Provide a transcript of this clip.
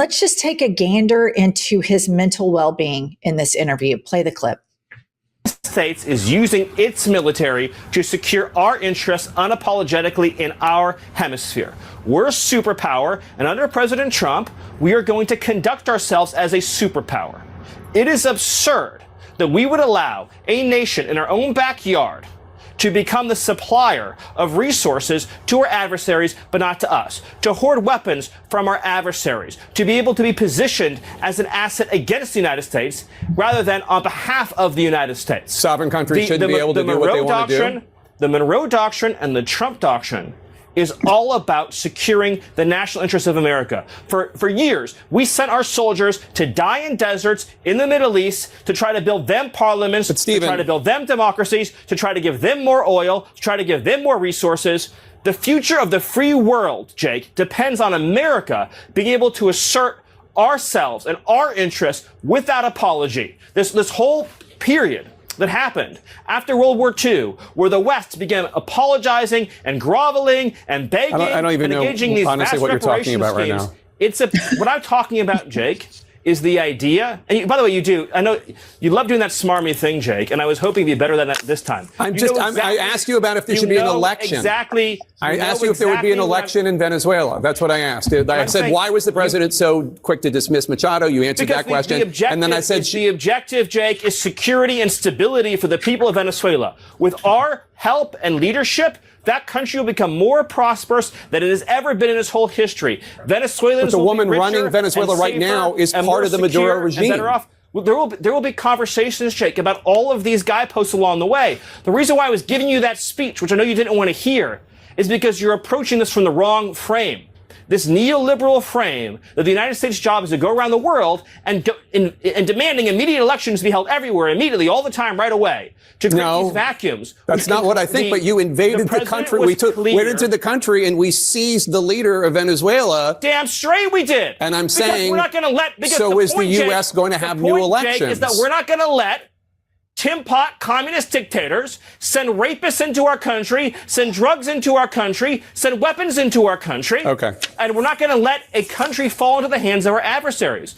Let's just take a gander into his mental well-being in this interview. Play the clip. States is using its military to secure our interests unapologetically in our hemisphere. We're a superpower, and under President Trump, we are going to conduct ourselves as a superpower. It is absurd that we would allow a nation in our own backyard to become the supplier of resources to our adversaries, but not to us, to hoard weapons from our adversaries, to be able to be positioned as an asset against the United States rather than on behalf of the United States. Sovereign countries shouldn't be able to do what they want to do. The Monroe Doctrine and the Trump Doctrine is all about securing the national interests of America. For years, we sent our soldiers to die in deserts in the Middle East to try to build them parliaments, to try to build them democracies, to try to give them more oil, to try to give them more resources. The future of the free world, Jake, depends on America being able to assert ourselves and our interests without apology. This whole period that happened after World War II, where the West began apologizing and groveling and begging I don't even and engaging know, these honestly, vast what you're talking about right schemes. now. What I'm talking about, Jake, is the idea. And by the way, you do. I know you love doing that smarmy thing, Jake. And I was hoping to be better than that this time. I asked you about if there should be an election. Exactly. I asked you if there would be an election in Venezuela. That's what I asked. I said, why was the president so quick to dismiss Machado? You answered that question. And then I said, the objective, Jake, is security and stability for the people of Venezuela. With our help and leadership, that country will become more prosperous than it has ever been in its whole history. Venezuelans, but the woman running Venezuela right now is part of the Maduro regime. There will be conversations, Jake, about all of these guideposts along the way. The reason why I was giving you that speech, which I know you didn't want to hear, is because you're approaching this from the wrong frame. This neoliberal frame that the United States' job is to go around the world and demanding immediate elections be held everywhere, immediately, all the time, right away, to create these vacuums. That's not what I think, but you invaded the country. We went into the country and we seized the leader of Venezuela. Damn straight we did. And I'm saying, we're not going to let. So is the U.S. going to have new elections? Jake, is that we're not going to let Tim Pot communist dictators send rapists into our country, send drugs into our country, send weapons into our country. Okay. And we're not going to let a country fall into the hands of our adversaries.